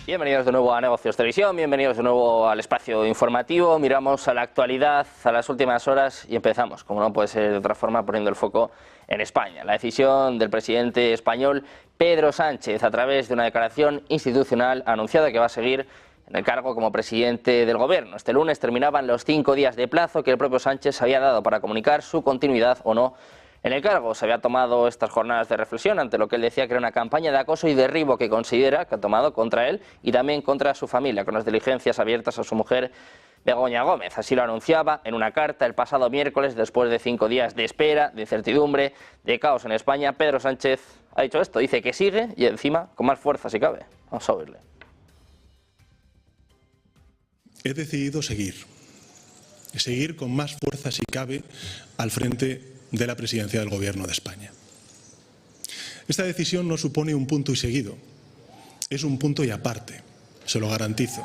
Bienvenidos de nuevo a Negocios Televisión, bienvenidos de nuevo al espacio informativo. Miramos a la actualidad, a las últimas horas y empezamos, como no puede ser de otra forma, poniendo el foco en España. La decisión del presidente español Pedro Sánchez, a través de una declaración institucional, ha anunciado que va a seguir en el cargo como presidente del gobierno. Este lunes terminaban los 5 días de plazo que el propio Sánchez había dado para comunicar su continuidad o no en el cargo. Se había tomado estas jornadas de reflexión ante lo que él decía que era una campaña de acoso y derribo que considera que ha tomado contra él y también contra su familia, con las diligencias abiertas a su mujer Begoña Gómez. Así lo anunciaba en una carta el pasado miércoles, después de 5 días de espera, de incertidumbre, de caos en España. Pedro Sánchez ha dicho esto, dice que sigue y encima con más fuerza si cabe. Vamos a oírle. He decidido seguir con más fuerza si cabe al frente de la presidencia del Gobierno de España. Esta decisión no supone un punto y seguido, es un punto y aparte, se lo garantizo.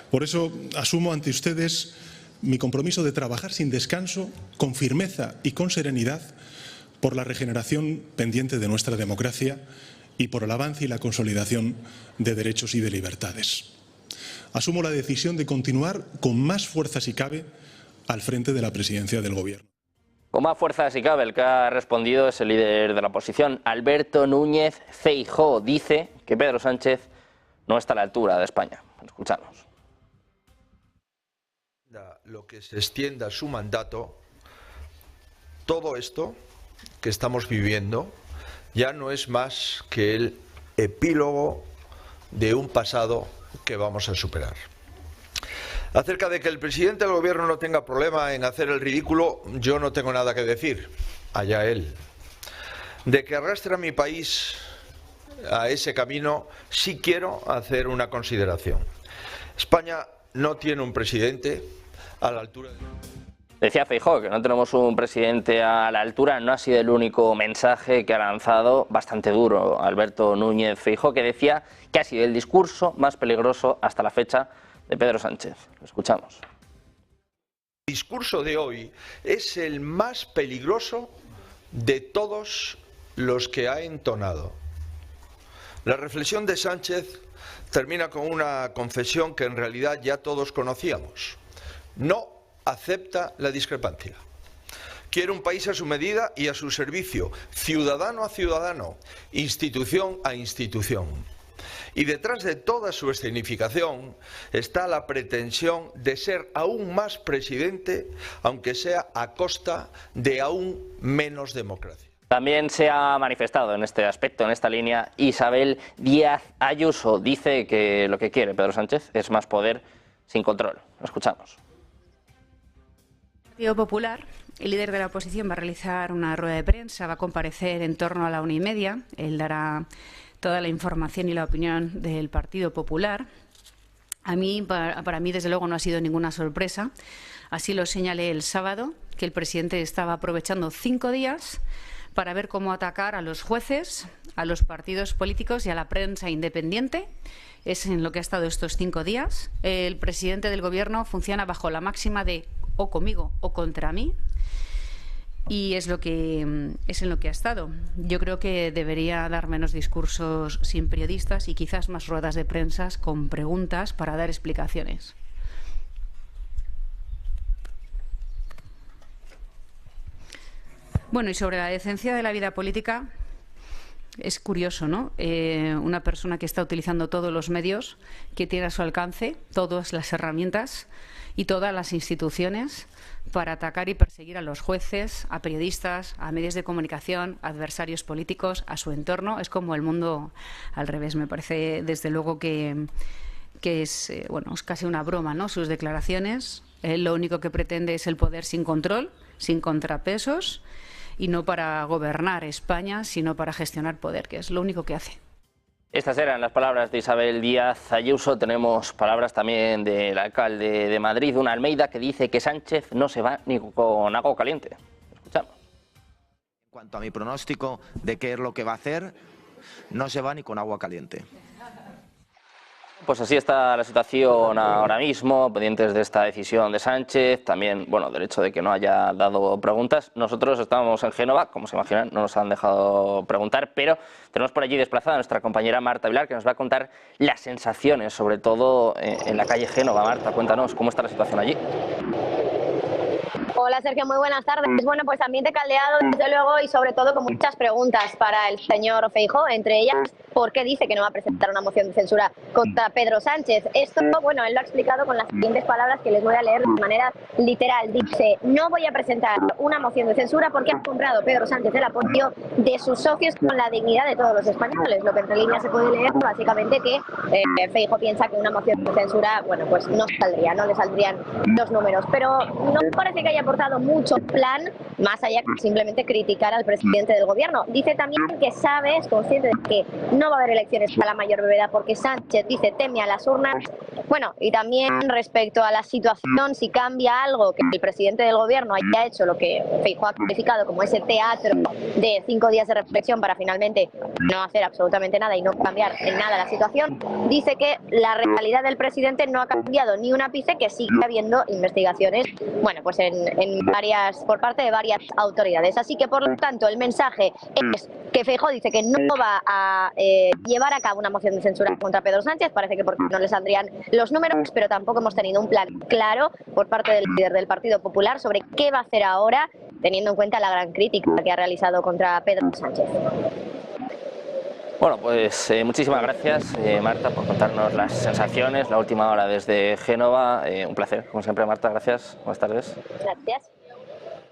Por eso asumo ante ustedes mi compromiso de trabajar sin descanso, con firmeza y con serenidad, por la regeneración pendiente de nuestra democracia y por el avance y la consolidación de derechos y de libertades. Asumo la decisión de continuar con más fuerza si cabe al frente de la presidencia del Gobierno. Con más fuerza si cabe, el que ha respondido es el líder de la oposición, Alberto Núñez Feijóo. Dice que Pedro Sánchez no está a la altura de España. Escuchamos. Lo que se extienda su mandato, todo esto que estamos viviendo ya no es más que el epílogo de un pasado que vamos a superar. Acerca de que el presidente del gobierno no tenga problema en hacer el ridículo, yo no tengo nada que decir, allá él. De que arrastre a mi país a ese camino, sí quiero hacer una consideración. España no tiene un presidente a la altura de... Decía Feijóo que no tenemos un presidente a la altura. No ha sido el único mensaje que ha lanzado, bastante duro, Alberto Núñez Feijóo, que decía que ha sido el discurso más peligroso hasta la fecha de Pedro Sánchez. Lo escuchamos. El discurso de hoy es el más peligroso de todos los que ha entonado. La reflexión de Sánchez termina con una confesión que en realidad ya todos conocíamos. No acepta la discrepancia. Quiere un país a su medida y a su servicio, ciudadano a ciudadano, institución a institución. Y detrás de toda su escenificación está la pretensión de ser aún más presidente, aunque sea a costa de aún menos democracia. También se ha manifestado en este aspecto, en esta línea, Isabel Díaz Ayuso. Dice que lo que quiere Pedro Sánchez es más poder sin control. Lo escuchamos. El Partido Popular, el líder de la oposición, va a realizar una rueda de prensa, va a comparecer en torno a la 1:30. Él dará toda la información y la opinión del Partido Popular. Para mí, desde luego, no ha sido ninguna sorpresa. Así lo señalé el sábado, que el presidente estaba aprovechando 5 días para ver cómo atacar a los jueces, a los partidos políticos y a la prensa independiente. Es en lo que ha estado estos 5 días. El presidente del Gobierno funciona bajo la máxima de o conmigo o contra mí. Y es en lo que ha estado. Yo creo que debería dar menos discursos sin periodistas y quizás más ruedas de prensa con preguntas para dar explicaciones. Bueno, y sobre la decencia de la vida política, es curioso, ¿no? Una persona que está utilizando todos los medios que tiene a su alcance, todas las herramientas y todas las instituciones para atacar y perseguir a los jueces, a periodistas, a medios de comunicación, a adversarios políticos, a su entorno. Es como el mundo al revés. Me parece, desde luego, que es casi una broma, ¿no? Sus declaraciones. Él lo único que pretende es el poder sin control, sin contrapesos, y no para gobernar España, sino para gestionar poder, que es lo único que hace. Estas eran las palabras de Isabel Díaz Ayuso. Tenemos palabras también del alcalde de Madrid, Una Almeida, que dice que Sánchez no se va ni con agua caliente. Escuchamos. En cuanto a mi pronóstico de qué es lo que va a hacer, no se va ni con agua caliente. Pues así está la situación ahora mismo, pendientes de esta decisión de Sánchez, también, bueno, del hecho de que no haya dado preguntas. Nosotros estábamos en Génova, como se imaginan, no nos han dejado preguntar, pero tenemos por allí desplazada a nuestra compañera Marta Vilar, que nos va a contar las sensaciones, sobre todo en la calle Génova. Marta, cuéntanos, ¿cómo está la situación allí? Hola Sergio, muy buenas tardes. Bueno, pues ambiente caldeado desde luego y sobre todo con muchas preguntas para el señor Feijóo, entre ellas, ¿por qué dice que no va a presentar una moción de censura contra Pedro Sánchez? Esto, bueno, él lo ha explicado con las siguientes palabras que les voy a leer de manera literal. Dice, no voy a presentar una moción de censura porque ha comprado Pedro Sánchez el apoyo de sus socios con la dignidad de todos los españoles. Lo que entre líneas se puede leer básicamente que Feijóo piensa que una moción de censura, bueno, pues no saldría, no le saldrían los números. Pero no parece que haya aportado mucho plan, más allá que simplemente criticar al presidente del gobierno. Dice también que sabe, es consciente de que no va a haber elecciones a la mayor brevedad porque Sánchez, dice, teme a las urnas. Bueno, y también respecto a la situación, si cambia algo que el presidente del gobierno haya hecho lo que Feijóo ha calificado como ese teatro de 5 días de reflexión para finalmente no hacer absolutamente nada y no cambiar en nada la situación, dice que la realidad del presidente no ha cambiado ni un ápice, que sigue habiendo investigaciones, bueno, pues por parte de varias autoridades. Así que, por lo tanto, el mensaje es que Feijóo dice que no va a llevar a cabo una moción de censura contra Pedro Sánchez, parece que porque no le saldrían los números, pero tampoco hemos tenido un plan claro por parte del líder del Partido Popular sobre qué va a hacer ahora, teniendo en cuenta la gran crítica que ha realizado contra Pedro Sánchez. Bueno, pues muchísimas gracias, Marta, por contarnos las sensaciones, la última hora desde Génova. Un placer, como siempre, Marta, gracias. Buenas tardes. Gracias.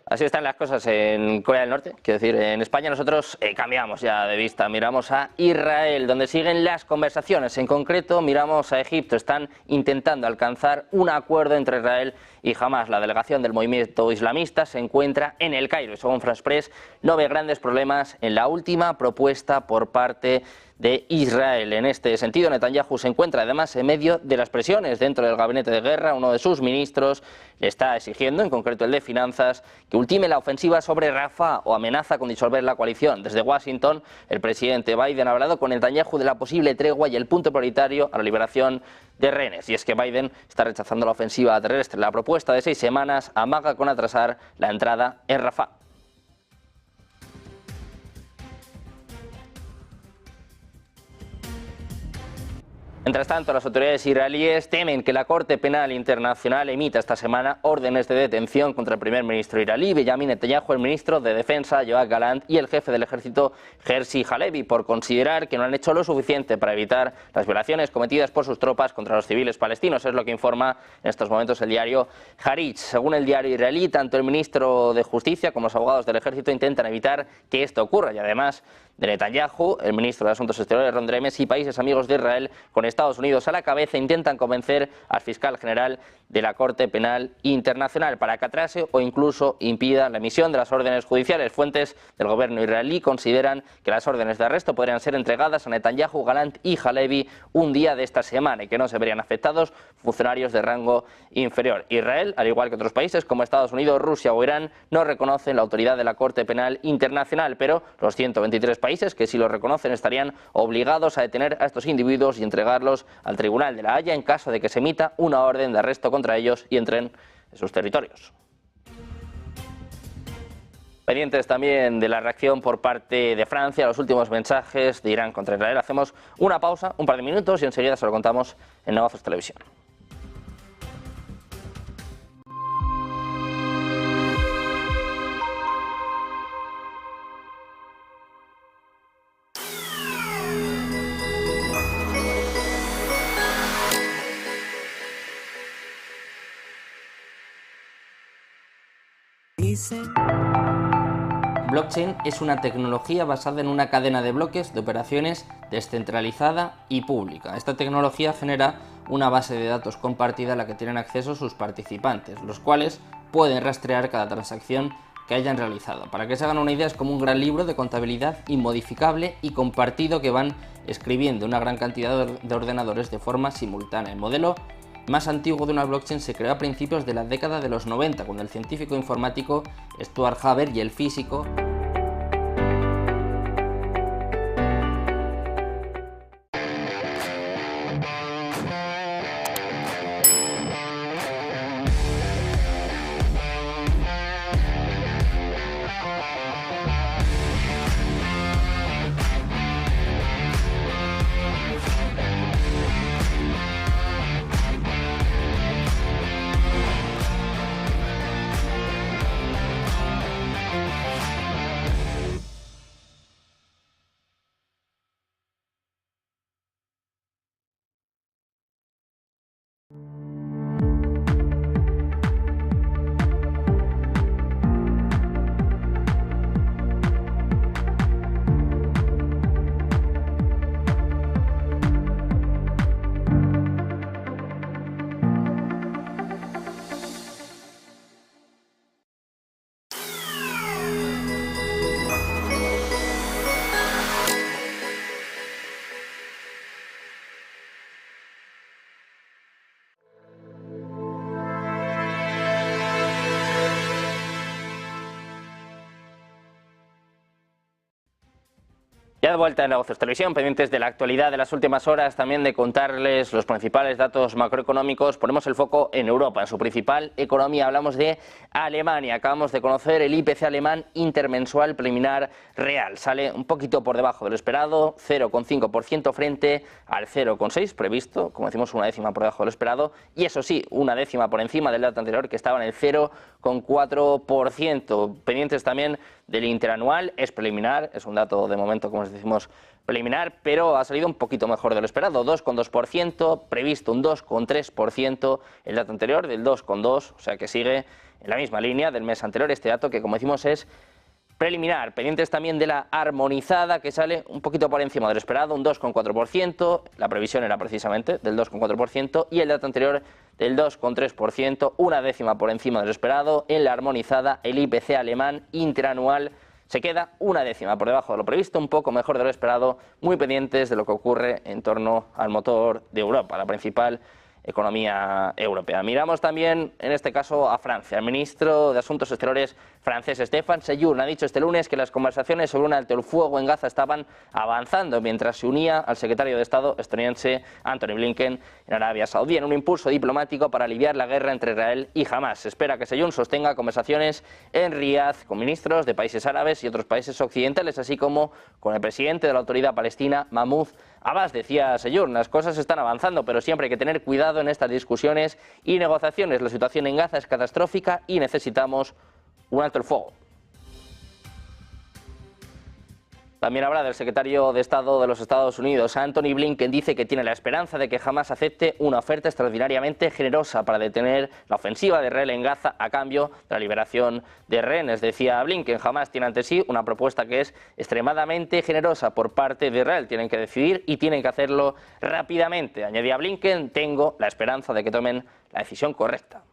Así están las cosas en Corea del Norte, quiero decir, en España nosotros cambiamos ya de vista, miramos a Israel, donde siguen las conversaciones, en concreto miramos a Egipto, están intentando alcanzar un acuerdo entre Israel y Hamás. La delegación del movimiento islamista se encuentra en el Cairo y según France Press no ve grandes problemas en la última propuesta por parte de Israel. En este sentido, Netanyahu se encuentra además en medio de las presiones dentro del gabinete de guerra. Uno de sus ministros le está exigiendo, en concreto el de Finanzas, que ultime la ofensiva sobre Rafah o amenaza con disolver la coalición. Desde Washington, el presidente Biden ha hablado con Netanyahu de la posible tregua y el punto prioritario a la liberación de rehenes. Y es que Biden está rechazando la ofensiva terrestre. La propuesta de 6 semanas amaga con atrasar la entrada en Rafah. Mientras tanto, las autoridades israelíes temen que la Corte Penal Internacional emita esta semana órdenes de detención contra el primer ministro israelí, Benjamin Netanyahu, el ministro de Defensa, Yoav Gallant, y el jefe del ejército, Herzi Halevi, por considerar que no han hecho lo suficiente para evitar las violaciones cometidas por sus tropas contra los civiles palestinos. Es lo que informa en estos momentos el diario Haaretz. Según el diario israelí, tanto el ministro de Justicia como los abogados del ejército intentan evitar que esto ocurra, y además de Netanyahu, el ministro de Asuntos Exteriores, Ron Dremes, y países amigos de Israel, con Estados Unidos a la cabeza, intentan convencer al fiscal general de la Corte Penal Internacional para que atrase o incluso impida la emisión de las órdenes judiciales. Fuentes del gobierno israelí consideran que las órdenes de arresto podrían ser entregadas a Netanyahu, Gallant y Halevi un día de esta semana y que no se verían afectados funcionarios de rango inferior. Israel, al igual que otros países como Estados Unidos, Rusia o Irán, no reconocen la autoridad de la Corte Penal Internacional, pero los 123 países que sí lo reconocen estarían obligados a detener a estos individuos y entregarlos al Tribunal de la Haya en caso de que se emita una orden de arresto contra ellos y entren en sus territorios. Pendientes también de la reacción por parte de Francia a los últimos mensajes de Irán contra Israel. Hacemos una pausa, un par de minutos y enseguida se lo contamos en Negocios Televisión. Blockchain es una tecnología basada en una cadena de bloques de operaciones descentralizada y pública. Esta tecnología genera una base de datos compartida a la que tienen acceso sus participantes, los cuales pueden rastrear cada transacción que hayan realizado. Para que se hagan una idea, es como un gran libro de contabilidad inmodificable y compartido que van escribiendo una gran cantidad de ordenadores de forma simultánea. El modelo más antiguo de una blockchain se creó a principios de la década de los 90, cuando el científico informático Stuart Haber y el físico Ya de vuelta en Negocios Televisión, pendientes de la actualidad de las últimas horas, también de contarles los principales datos macroeconómicos. Ponemos el foco en Europa, en su principal economía. Hablamos de Alemania. Acabamos de conocer el IPC alemán intermensual preliminar real. Sale un poquito por debajo de lo esperado, 0,5% frente al 0,6% previsto. Como decimos, una décima por debajo de lo esperado. Y eso sí, una décima por encima del dato anterior, que estaba en el 0,4%. Pendientes también del interanual, es preliminar, es un dato de momento, como os decimos, preliminar, pero ha salido un poquito mejor de lo esperado, 2,2%, previsto un 2,3%, el dato anterior del 2,2%, o sea que sigue en la misma línea del mes anterior, este dato que, como decimos, es preliminar. Pendientes también de la armonizada, que sale un poquito por encima de lo esperado, un 2,4%, la previsión era precisamente del 2,4%, y el dato anterior del 2,3%, una décima por encima de lo esperado. En la armonizada, el IPC alemán interanual se queda una décima por debajo de lo previsto, un poco mejor de lo esperado, muy pendientes de lo que ocurre en torno al motor de Europa, la principal economía europea. Miramos también, en este caso, a Francia. El ministro de Asuntos Exteriores francés, Stéphane Séjourné, ha dicho este lunes que las conversaciones sobre un alto el fuego en Gaza estaban avanzando mientras se unía al secretario de Estado estadounidense Antony Blinken en Arabia Saudí, en un impulso diplomático para aliviar la guerra entre Israel y Hamás. Se espera que Séjourné sostenga conversaciones en Riad con ministros de países árabes y otros países occidentales, así como con el presidente de la autoridad palestina, Mahmoud Abbas. Decía Séjourné, las cosas están avanzando, pero siempre hay que tener cuidado en estas discusiones y negociaciones. La situación en Gaza es catastrófica y necesitamos un alto el fuego. También habla del secretario de Estado de los Estados Unidos, Antony Blinken. Dice que tiene la esperanza de que Hamás acepte una oferta extraordinariamente generosa para detener la ofensiva de Israel en Gaza a cambio de la liberación de rehenes. Decía Blinken, Hamás tiene ante sí una propuesta que es extremadamente generosa por parte de Israel. Tienen que decidir y tienen que hacerlo rápidamente. Añadía Blinken, tengo la esperanza de que tomen la decisión correcta.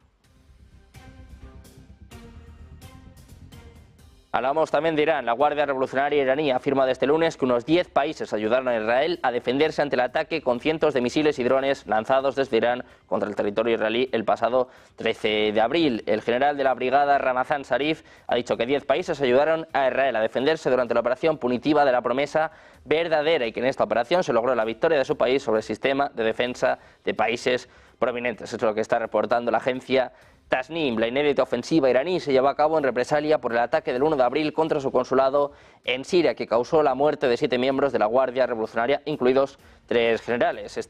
Hablamos también de Irán. La Guardia Revolucionaria iraní afirma desde el lunes que unos 10 países ayudaron a Israel a defenderse ante el ataque con cientos de misiles y drones lanzados desde Irán contra el territorio israelí el pasado 13 de abril. El general de la brigada, Ramazan Zarif, ha dicho que 10 países ayudaron a Israel a defenderse durante la operación punitiva de la promesa verdadera y que en esta operación se logró la victoria de su país sobre el sistema de defensa de países prominentes. Eso es lo que está reportando la agencia Tasnim. La inédita ofensiva iraní se llevó a cabo en represalia por el ataque del 1 de abril contra su consulado en Siria, que causó la muerte de 7 miembros de la Guardia Revolucionaria, incluidos 3 generales.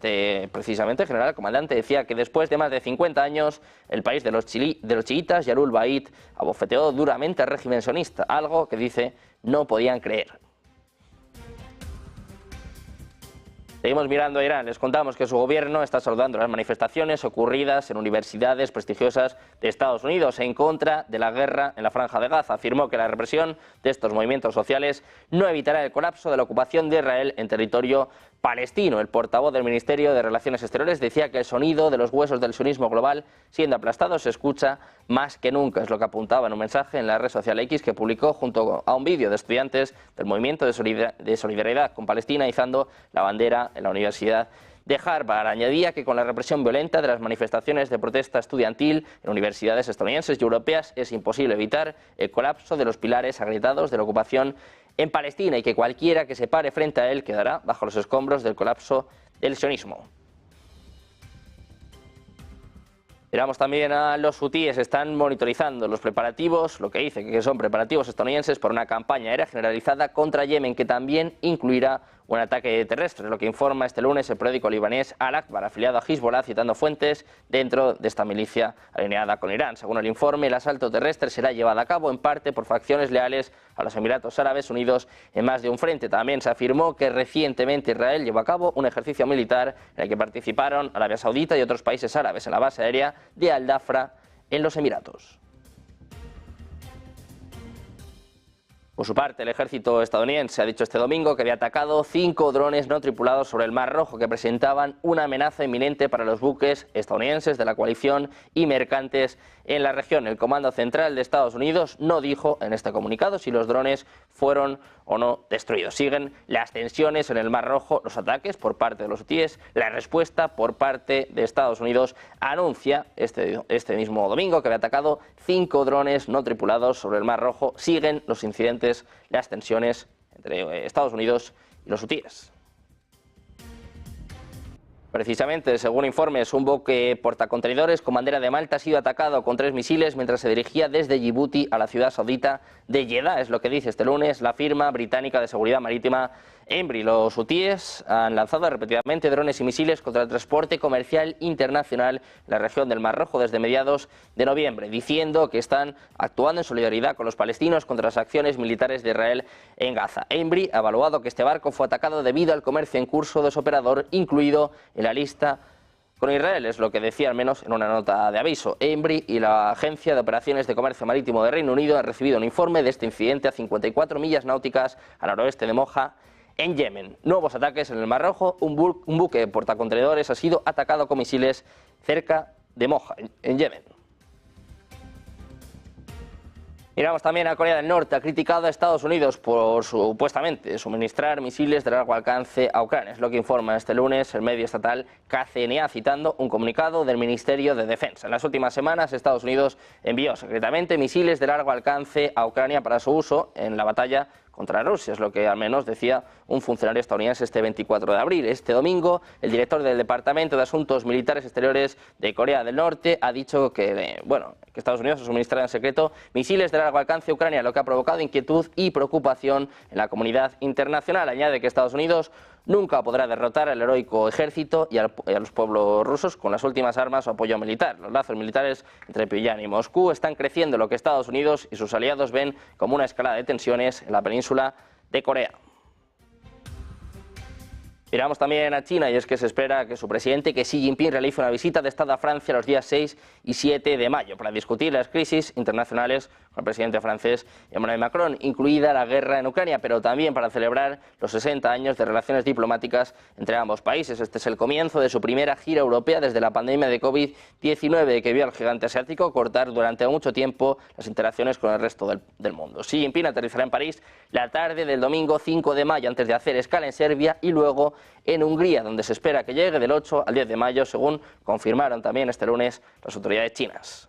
Precisamente, el general comandante decía que después de más de 50 años, el país de los chiitas, Yarul Bait, abofeteó duramente al régimen sionista, algo que dice no podían creer. Seguimos mirando a Irán. Les contamos que su gobierno está saludando las manifestaciones ocurridas en universidades prestigiosas de Estados Unidos en contra de la guerra en la Franja de Gaza. Afirmó que la represión de estos movimientos sociales no evitará el colapso de la ocupación de Israel en territorio palestino. El portavoz del Ministerio de Relaciones Exteriores decía que el sonido de los huesos del sionismo global siendo aplastado se escucha más que nunca. Es lo que apuntaba en un mensaje en la red social X que publicó junto a un vídeo de estudiantes del movimiento de solidaridad con Palestina izando la bandera en la Universidad de Harvard. Añadía que con la represión violenta de las manifestaciones de protesta estudiantil en universidades estadounidenses y europeas es imposible evitar el colapso de los pilares agrietados de la ocupación en Palestina y que cualquiera que se pare frente a él quedará bajo los escombros del colapso del sionismo. Miramos también a los hutíes. Están monitorizando los preparativos, lo que dice que son preparativos estadounidenses por una campaña aérea generalizada contra Yemen que también incluirá un ataque terrestre, lo que informa este lunes el periódico libanés Al-Akbar, afiliado a Hezbollah, citando fuentes dentro de esta milicia alineada con Irán. Según el informe, el asalto terrestre será llevado a cabo en parte por facciones leales a los Emiratos Árabes Unidos en más de un frente. También se afirmó que recientemente Israel llevó a cabo un ejercicio militar en el que participaron Arabia Saudita y otros países árabes en la base aérea de Al-Dafra en los Emiratos. Por su parte, el ejército estadounidense ha dicho este domingo que había atacado 5 drones no tripulados sobre el Mar Rojo que presentaban una amenaza inminente para los buques estadounidenses de la coalición y mercantes en la región. El Comando Central de Estados Unidos no dijo en este comunicado si los drones fueron o no destruidos. Siguen las tensiones en el Mar Rojo, los ataques por parte de los hutíes, la respuesta por parte de Estados Unidos anuncia este mismo domingo que había atacado 5 drones no tripulados sobre el Mar Rojo. Siguen los incidentes, las tensiones entre Estados Unidos y los hutíes. Precisamente, según informes, un buque portacontenedores con bandera de Malta ha sido atacado con 3 misiles mientras se dirigía desde Yibuti a la ciudad saudita de Jeddah. Es lo que dice este lunes la firma británica de seguridad marítima Embry. Los hutíes han lanzado repetidamente drones y misiles contra el transporte comercial internacional en la región del Mar Rojo desde mediados de noviembre, diciendo que están actuando en solidaridad con los palestinos contra las acciones militares de Israel en Gaza. Embry ha evaluado que este barco fue atacado debido al comercio en curso de su operador, incluido en la lista con Israel, es lo que decía al menos en una nota de aviso. Embry y la Agencia de Operaciones de Comercio Marítimo de Reino Unido han recibido un informe de este incidente a 54 millas náuticas al noroeste de Moja, en Yemen. Nuevos ataques en el Mar Rojo. Un buque portacontenedores ha sido atacado con misiles cerca de Moja, en Yemen. Miramos también a Corea del Norte. Ha criticado a Estados Unidos por supuestamente suministrar misiles de largo alcance a Ucrania. Es lo que informa este lunes el medio estatal KCNA, citando un comunicado del Ministerio de Defensa. En las últimas semanas, Estados Unidos envió secretamente misiles de largo alcance a Ucrania para su uso en la batalla contra Rusia, es lo que al menos decía un funcionario estadounidense este 24 de abril. Este domingo, el director del Departamento de Asuntos Militares Exteriores de Corea del Norte ha dicho que Estados Unidos suministrará en secreto misiles de largo alcance a Ucrania, lo que ha provocado inquietud y preocupación en la comunidad internacional. Añade que Estados Unidos nunca podrá derrotar al heroico ejército y a los pueblos rusos con las últimas armas o apoyo militar. Los lazos militares entre Pyongyang y Moscú están creciendo, lo que Estados Unidos y sus aliados ven como una escalada de tensiones en la península de Corea. Miramos también a China, y es que se espera que su presidente, que Xi Jinping, realice una visita de Estado a Francia los días 6 y 7 de mayo para discutir las crisis internacionales con el presidente francés Emmanuel Macron, incluida la guerra en Ucrania, pero también para celebrar los 60 años de relaciones diplomáticas entre ambos países. Este es el comienzo de su primera gira europea desde la pandemia de COVID-19, que vio al gigante asiático cortar durante mucho tiempo las interacciones con el resto del mundo. Xi Jinping aterrizará en París la tarde del domingo 5 de mayo, antes de hacer escala en Serbia y luego en Hungría, donde se espera que llegue del 8 al 10 de mayo, según confirmaron también este lunes las autoridades chinas.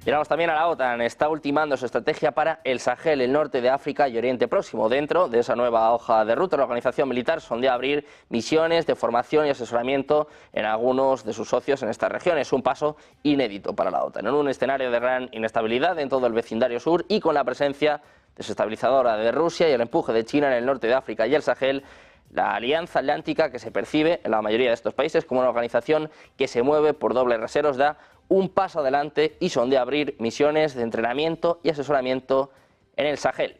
Miramos también a la OTAN. Está ultimando su estrategia para el Sahel, el norte de África y Oriente Próximo. Dentro de esa nueva hoja de ruta, la organización militar sondea abrir misiones de formación y asesoramiento en algunos de sus socios en esta región. Es un paso inédito para la OTAN. En un escenario de gran inestabilidad en todo el vecindario sur y con la presencia desestabilizadora de Rusia y el empuje de China en el norte de África y el Sahel, la Alianza Atlántica, que se percibe en la mayoría de estos países como una organización que se mueve por dobles raseros, da un paso adelante y sondea abrir misiones de entrenamiento y asesoramiento en el Sahel.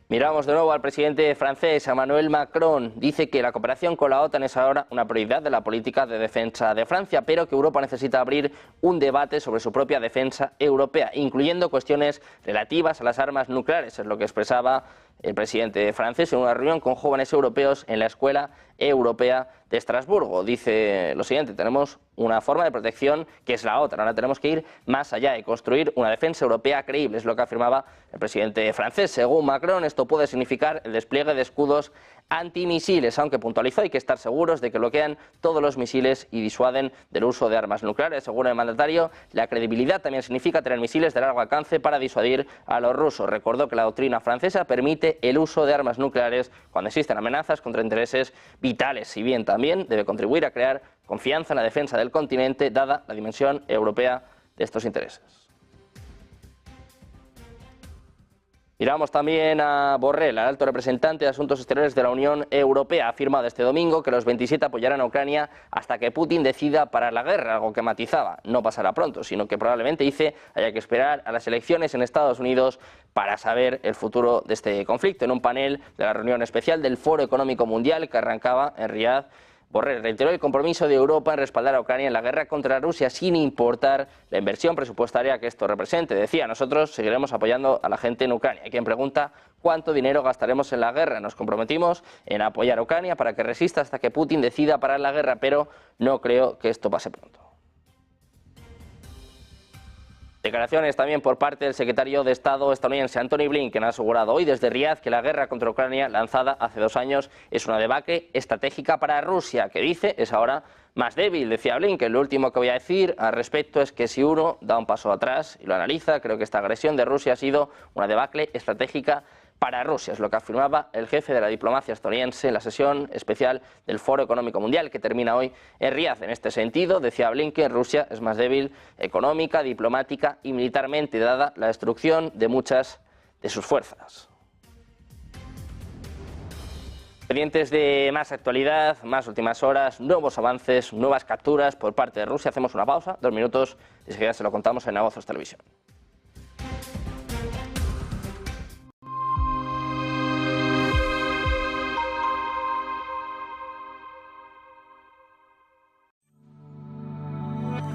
Miramos de nuevo al presidente francés, Emmanuel Macron. Dice que la cooperación con la OTAN es ahora una prioridad de la política de defensa de Francia, pero que Europa necesita abrir un debate sobre su propia defensa europea, incluyendo cuestiones relativas a las armas nucleares, es lo que expresaba el presidente francés en una reunión con jóvenes europeos en la Escuela Europea de Estrasburgo. Dice lo siguiente: tenemos una forma de protección que es la OTAN, ahora tenemos que ir más allá y construir una defensa europea creíble, es lo que afirmaba el presidente francés. Según Macron, esto puede significar el despliegue de escudos antimisiles, aunque puntualizó hay que estar seguros de que bloquean todos los misiles y disuaden del uso de armas nucleares. Según el mandatario, la credibilidad también significa tener misiles de largo alcance para disuadir a los rusos. Recordó que la doctrina francesa permite el uso de armas nucleares cuando existen amenazas contra intereses vitales, si bien también debe contribuir a crear confianza en la defensa del continente, dada la dimensión europea de estos intereses. Miramos también a Borrell, al alto representante de Asuntos Exteriores de la Unión Europea. Ha afirmado este domingo que los 27 apoyarán a Ucrania hasta que Putin decida parar la guerra, algo que matizaba. No pasará pronto, sino que probablemente, dice, haya que esperar a las elecciones en Estados Unidos para saber el futuro de este conflicto. En un panel de la reunión especial del Foro Económico Mundial que arrancaba en Riad, Borrell reiteró el compromiso de Europa en respaldar a Ucrania en la guerra contra Rusia sin importar la inversión presupuestaria que esto represente. Decía: nosotros seguiremos apoyando a la gente en Ucrania. Hay quien pregunta cuánto dinero gastaremos en la guerra. Nos comprometimos en apoyar a Ucrania para que resista hasta que Putin decida parar la guerra, pero no creo que esto pase pronto. Declaraciones también por parte del secretario de Estado estadounidense Antony Blinken, ha asegurado hoy desde Riad que la guerra contra Ucrania lanzada hace 2 años es una debacle estratégica para Rusia, que dice es ahora más débil. Decía Blinken, lo último que voy a decir al respecto es que si uno da un paso atrás y lo analiza, creo que esta agresión de Rusia ha sido una debacle estratégica para Rusia, es lo que afirmaba el jefe de la diplomacia estadounidense en la sesión especial del Foro Económico Mundial que termina hoy en Riad. En este sentido, decía Blinken, Rusia es más débil económica, diplomática y militarmente, dada la destrucción de muchas de sus fuerzas. Pendientes de más actualidad, más últimas horas, nuevos avances, nuevas capturas por parte de Rusia. Hacemos una pausa, 2 minutos, y enseguida se lo contamos en Negocios Televisión.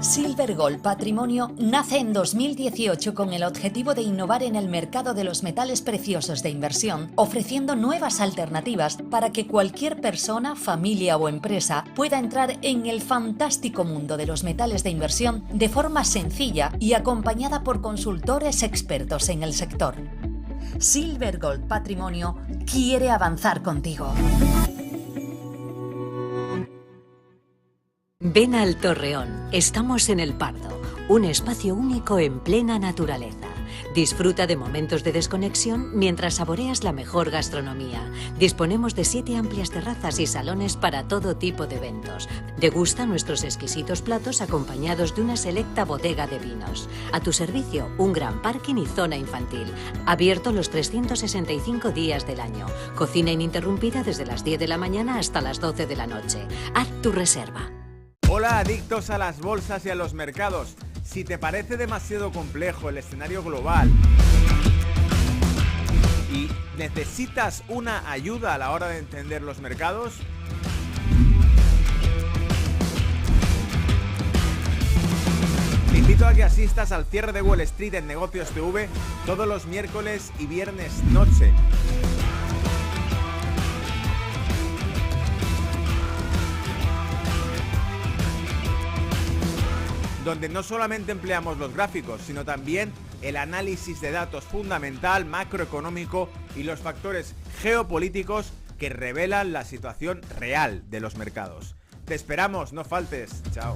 Silver Gold Patrimonio nace en 2018 con el objetivo de innovar en el mercado de los metales preciosos de inversión, ofreciendo nuevas alternativas para que cualquier persona, familia o empresa pueda entrar en el fantástico mundo de los metales de inversión de forma sencilla y acompañada por consultores expertos en el sector. Silver Gold Patrimonio quiere avanzar contigo. Ven al Torreón, estamos en El Pardo, un espacio único en plena naturaleza. Disfruta de momentos de desconexión mientras saboreas la mejor gastronomía. Disponemos de 7 amplias terrazas y salones para todo tipo de eventos. Degusta nuestros exquisitos platos acompañados de una selecta bodega de vinos. A tu servicio, un gran parking y zona infantil. Abierto los 365 días del año. Cocina ininterrumpida desde las 10 de la mañana hasta las 12 de la noche. Haz tu reserva. Hola, adictos a las bolsas y a los mercados. Si te parece demasiado complejo el escenario global y necesitas una ayuda a la hora de entender los mercados, te invito a que asistas al cierre de Wall Street en Negocios TV todos los miércoles y viernes noche. Donde no solamente empleamos los gráficos, sino también el análisis de datos fundamental, macroeconómico y los factores geopolíticos que revelan la situación real de los mercados. Te esperamos, no faltes. Chao.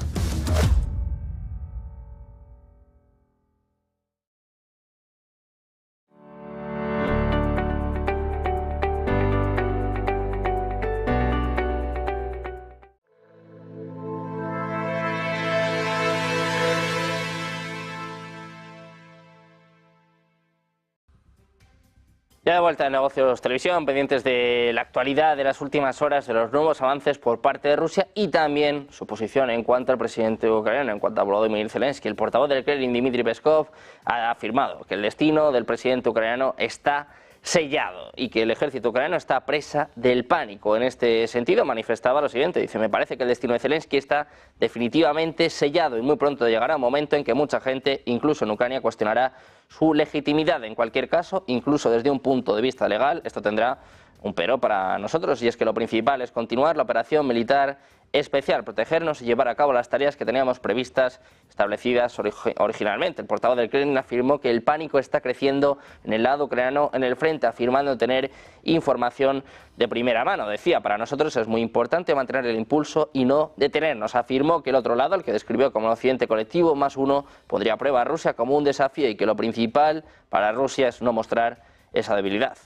Ya de vuelta en Negocios Televisión, pendientes de la actualidad de las últimas horas, de los nuevos avances por parte de Rusia y también su posición en cuanto al presidente ucraniano, en cuanto a Volodymyr Zelensky. El portavoz del Kremlin, Dmitry Peskov, ha afirmado que el destino del presidente ucraniano está sellado y que el ejército ucraniano está presa del pánico. En este sentido manifestaba lo siguiente, dice: me parece que el destino de Zelensky está definitivamente sellado y muy pronto llegará un momento en que mucha gente, incluso en Ucrania, cuestionará su legitimidad. En cualquier caso, incluso desde un punto de vista legal, esto tendrá un pero para nosotros, y es que lo principal es continuar la operación militar especial, protegernos y llevar a cabo las tareas que teníamos previstas, establecidas originalmente. El portavoz del Kremlin afirmó que el pánico está creciendo en el lado ucraniano en el frente, afirmando tener información de primera mano. Decía: para nosotros es muy importante mantener el impulso y no detenernos. Afirmó que el otro lado, el que describió como occidente colectivo más uno, pondría a prueba a Rusia como un desafío y que lo principal para Rusia es no mostrar esa debilidad.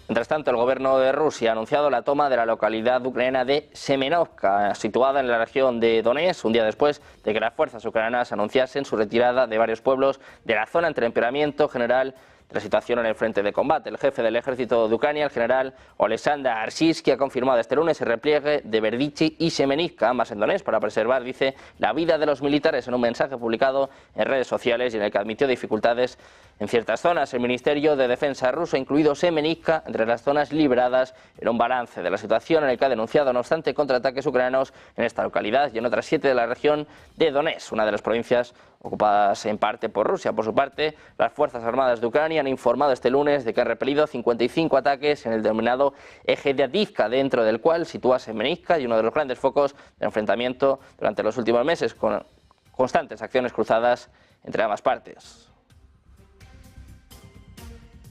Mientras tanto, el gobierno de Rusia ha anunciado la toma de la localidad ucraniana de Semenovka, situada en la región de Donetsk, un día después de que las fuerzas ucranianas anunciasen su retirada de varios pueblos de la zona ante el empeoramiento general de la situación en el frente de combate. El jefe del ejército de Ucrania, el general Oleksandr Arshinsky, ha confirmado este lunes el repliegue de Berdichi y Semenivka, ambas en Donetsk, para preservar, dice, la vida de los militares, en un mensaje publicado en redes sociales y en el que admitió dificultades en ciertas zonas. El Ministerio de Defensa ruso ha incluido Semenivka entre las zonas liberadas en un balance de la situación en el que ha denunciado, no obstante, contraataques ucranianos en esta localidad y en otras 7 de la región de Donetsk, una de las provincias ocupadas en parte por Rusia. Por su parte, las Fuerzas Armadas de Ucrania han informado este lunes de que han repelido 55 ataques en el denominado eje de Avdiivka, dentro del cual sitúa Semenivka y uno de los grandes focos de enfrentamiento durante los últimos meses, con constantes acciones cruzadas entre ambas partes.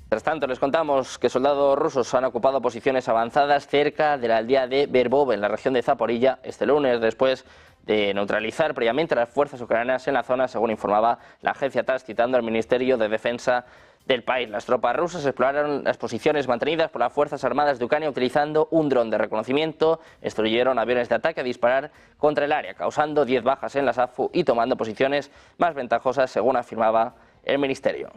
Mientras tanto, les contamos que soldados rusos han ocupado posiciones avanzadas cerca de la aldea de Verbov, en la región de Zaporilla, este lunes, después de neutralizar previamente a las fuerzas ucranianas en la zona, según informaba la agencia TASS, citando al Ministerio de Defensa del país. Las tropas rusas exploraron las posiciones mantenidas por las Fuerzas Armadas de Ucrania utilizando un dron de reconocimiento, destruyeron aviones de ataque a disparar contra el área, causando 10 bajas en la SAFU y tomando posiciones más ventajosas, según afirmaba el Ministerio.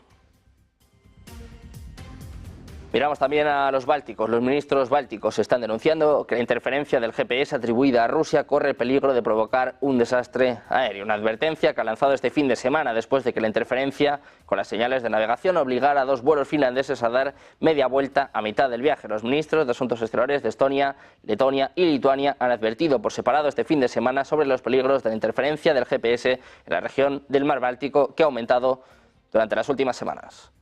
Miramos también a los bálticos. Los ministros bálticos están denunciando que la interferencia del GPS atribuida a Rusia corre el peligro de provocar un desastre aéreo. Una advertencia que ha lanzado este fin de semana después de que la interferencia con las señales de navegación obligara a 2 vuelos finlandeses a dar media vuelta a mitad del viaje. Los ministros de Asuntos Exteriores de Estonia, Letonia y Lituania han advertido por separado este fin de semana sobre los peligros de la interferencia del GPS en la región del Mar Báltico, que ha aumentado durante las últimas semanas.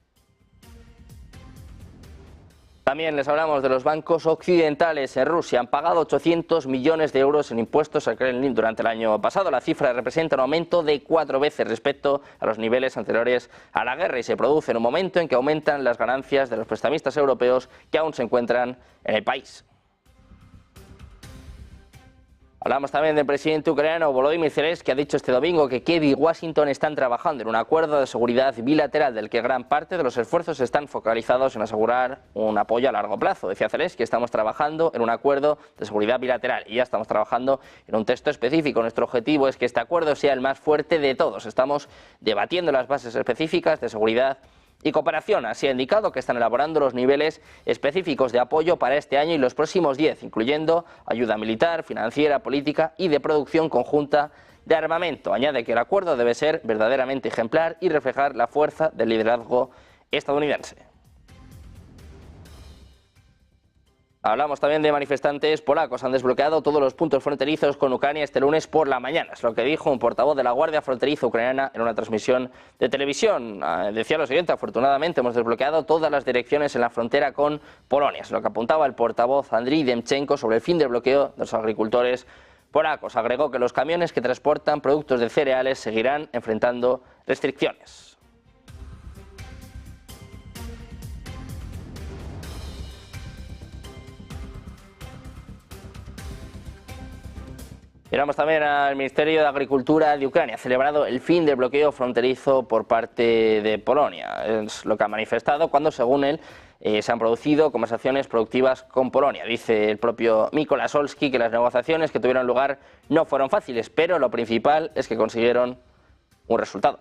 También les hablamos de los bancos occidentales en Rusia. Han pagado 800 millones de euros en impuestos al Kremlin durante el año pasado. La cifra representa un aumento de 4 veces respecto a los niveles anteriores a la guerra y se produce en un momento en que aumentan las ganancias de los prestamistas europeos que aún se encuentran en el país. Hablamos también del presidente ucraniano Volodymyr Zelensky, que ha dicho este domingo que Kiev y Washington están trabajando en un acuerdo de seguridad bilateral del que gran parte de los esfuerzos están focalizados en asegurar un apoyo a largo plazo. Decía Zelensky, estamos trabajando en un acuerdo de seguridad bilateral y ya estamos trabajando en un texto específico. Nuestro objetivo es que este acuerdo sea el más fuerte de todos. Estamos debatiendo las bases específicas de seguridad y cooperación. Así ha indicado que están elaborando los niveles específicos de apoyo para este año y los próximos 10, incluyendo ayuda militar, financiera, política y de producción conjunta de armamento. Añade que el acuerdo debe ser verdaderamente ejemplar y reflejar la fuerza del liderazgo estadounidense. Hablamos también de manifestantes polacos. Han desbloqueado todos los puntos fronterizos con Ucrania este lunes por la mañana. Es lo que dijo un portavoz de la Guardia Fronteriza ucraniana en una transmisión de televisión. Decía lo siguiente: afortunadamente hemos desbloqueado todas las direcciones en la frontera con Polonia. Es lo que apuntaba el portavoz Andriy Demchenko sobre el fin del bloqueo de los agricultores polacos. Agregó que los camiones que transportan productos de cereales seguirán enfrentando restricciones. Miramos también al Ministerio de Agricultura de Ucrania. Ha celebrado el fin del bloqueo fronterizo por parte de Polonia. Es lo que ha manifestado cuando, según él, se han producido conversaciones productivas con Polonia. Dice el propio Mykola Solski que las negociaciones que tuvieron lugar no fueron fáciles, pero lo principal es que consiguieron un resultado.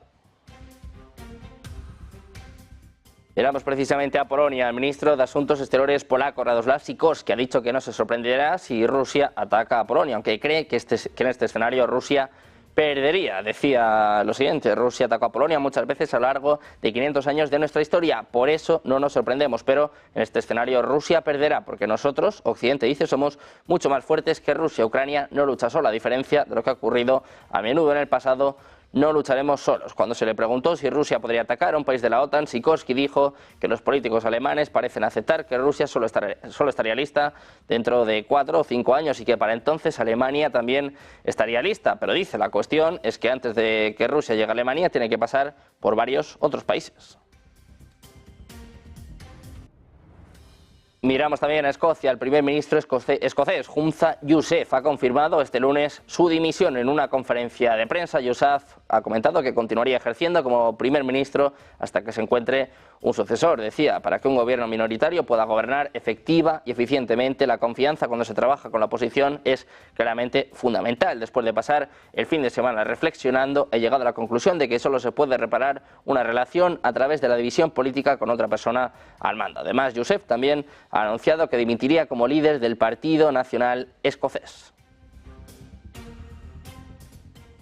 Miramos precisamente a Polonia. El ministro de Asuntos Exteriores polaco, Radoslav Sikorski, ha dicho que no se sorprenderá si Rusia ataca a Polonia, aunque cree que en este escenario Rusia perdería. Decía lo siguiente: Rusia atacó a Polonia muchas veces a lo largo de 500 años de nuestra historia, por eso no nos sorprendemos, pero en este escenario Rusia perderá, porque nosotros, Occidente, dice, somos mucho más fuertes que Rusia. Ucrania no lucha sola, a diferencia de lo que ha ocurrido a menudo en el pasado. No lucharemos solos. Cuando se le preguntó si Rusia podría atacar a un país de la OTAN, Sikorski dijo que los políticos alemanes parecen aceptar que Rusia solo estaría lista dentro de 4 o 5 años y que para entonces Alemania también estaría lista. Pero dice, la cuestión es que antes de que Rusia llegue a Alemania tiene que pasar por varios otros países. Miramos también a Escocia. El primer ministro escocés, Humza Yousaf, ha confirmado este lunes su dimisión. En una conferencia de prensa, Yousaf ha comentado que continuaría ejerciendo como primer ministro hasta que se encuentre un sucesor. Decía, para que un gobierno minoritario pueda gobernar efectiva y eficientemente, la confianza cuando se trabaja con la oposición es claramente fundamental. Después de pasar el fin de semana reflexionando, he llegado a la conclusión de que solo se puede reparar una relación a través de la división política con otra persona al mando. Además, Yousaf también ha anunciado que dimitiría como líder del Partido Nacional Escocés.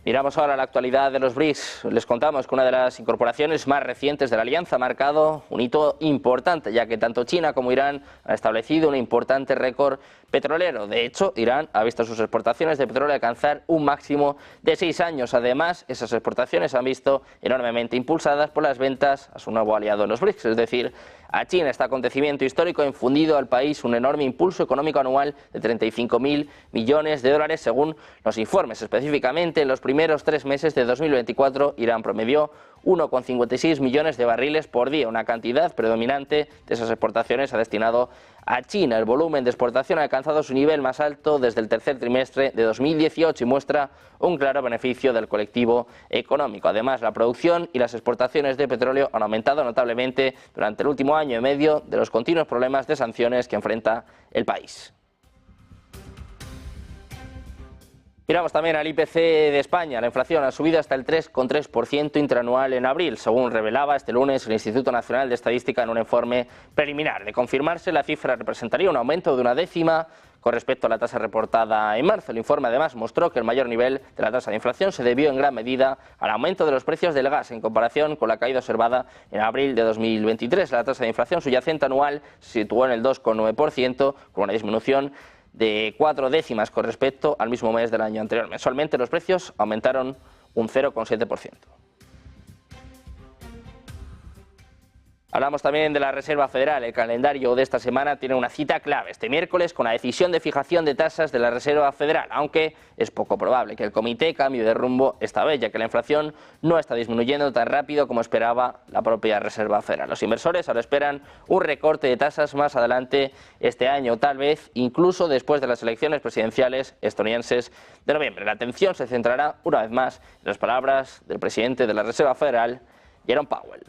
Miramos ahora la actualidad de los BRICS. Les contamos que una de las incorporaciones más recientes de la alianza ha marcado un hito importante, ya que tanto China como Irán han establecido un importante récord petrolero. De hecho, Irán ha visto sus exportaciones de petróleo alcanzar un máximo de 6 años. Además, esas exportaciones se han visto enormemente impulsadas por las ventas a su nuevo aliado en los BRICS, es decir, a China. Este acontecimiento histórico ha infundido al país un enorme impulso económico anual de 35.000 millones de dólares, según los informes. Específicamente, en los primeros 3 meses de 2024, Irán promedió 1,56 millones de barriles por día, una cantidad predominante de esas exportaciones ha destinado a China. El volumen de exportación ha alcanzado su nivel más alto desde el tercer trimestre de 2018 y muestra un claro beneficio del colectivo económico. Además, la producción y las exportaciones de petróleo han aumentado notablemente durante el último año y medio de los continuos problemas de sanciones que enfrenta el país. Miramos también al IPC de España. La inflación ha subido hasta el 3,3% interanual en abril, según revelaba este lunes el Instituto Nacional de Estadística en un informe preliminar. De confirmarse, la cifra representaría un aumento de 0,1 con respecto a la tasa reportada en marzo. El informe además mostró que el mayor nivel de la tasa de inflación se debió en gran medida al aumento de los precios del gas en comparación con la caída observada en abril de 2023. La tasa de inflación subyacente anual se situó en el 2,9%, con una disminución de 4 décimas con respecto al mismo mes del año anterior. Mensualmente los precios aumentaron un 0,7%. Hablamos también de la Reserva Federal. El calendario de esta semana tiene una cita clave este miércoles con la decisión de fijación de tasas de la Reserva Federal, aunque es poco probable que el comité cambie de rumbo esta vez, ya que la inflación no está disminuyendo tan rápido como esperaba la propia Reserva Federal. Los inversores ahora esperan un recorte de tasas más adelante este año, tal vez incluso después de las elecciones presidenciales estadounidenses de noviembre. La atención se centrará una vez más en las palabras del presidente de la Reserva Federal, Jerome Powell.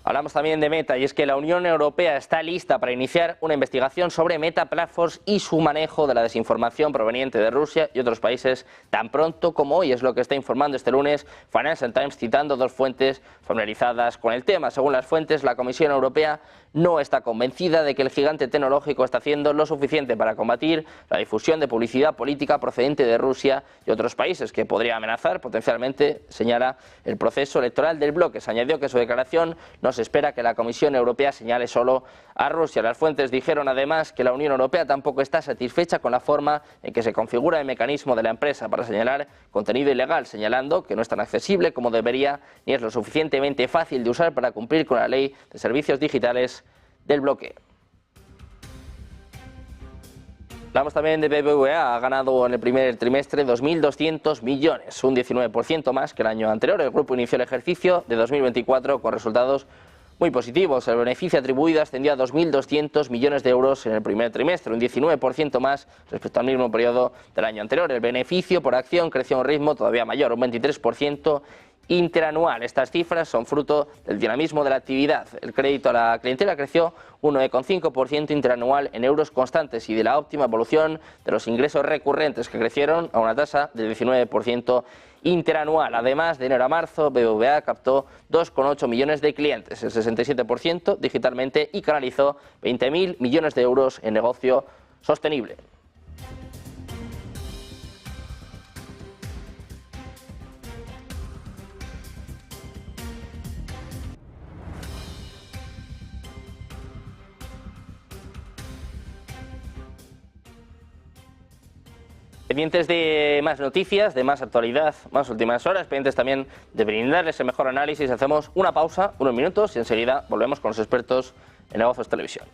Hablamos también de Meta, y es que la Unión Europea está lista para iniciar una investigación sobre Meta Platforms y su manejo de la desinformación proveniente de Rusia y otros países tan pronto como hoy. Es lo que está informando este lunes Financial Times, citando 2 fuentes familiarizadas con el tema. Según las fuentes, la Comisión Europea no está convencida de que el gigante tecnológico está haciendo lo suficiente para combatir la difusión de publicidad política procedente de Rusia y otros países, que podría amenazar potencialmente, señala, el proceso electoral del bloque. Se añadió que su declaración no se espera que la Comisión Europea señale solo a Rusia. Las fuentes dijeron además que la Unión Europea tampoco está satisfecha con la forma en que se configura el mecanismo de la empresa para señalar contenido ilegal, señalando que no es tan accesible como debería ni es lo suficientemente fácil de usar para cumplir con la ley de servicios digitales del bloqueo. Hablamos también de BBVA. Ha ganado en el primer trimestre 2.200 millones, un 19% más que el año anterior. El grupo inició el ejercicio de 2024 con resultados muy positivos. El beneficio atribuido ascendió a 2.200 millones de euros en el primer trimestre, un 19% más respecto al mismo periodo del año anterior. El beneficio por acción creció a un ritmo todavía mayor, un 23% interanual. Estas cifras son fruto del dinamismo de la actividad. El crédito a la clientela creció un 9,5% interanual en euros constantes y de la óptima evolución de los ingresos recurrentes, que crecieron a una tasa del 19% interanual. Además, de enero a marzo, BBVA captó 2,8 millones de clientes, el 67% digitalmente, y canalizó 20.000 millones de euros en negocio sostenible. Pendientes de más noticias, de más actualidad, más últimas horas, pendientes también de brindarles el mejor análisis. Hacemos una pausa, unos minutos, y enseguida volvemos con los expertos en Negocios Televisión.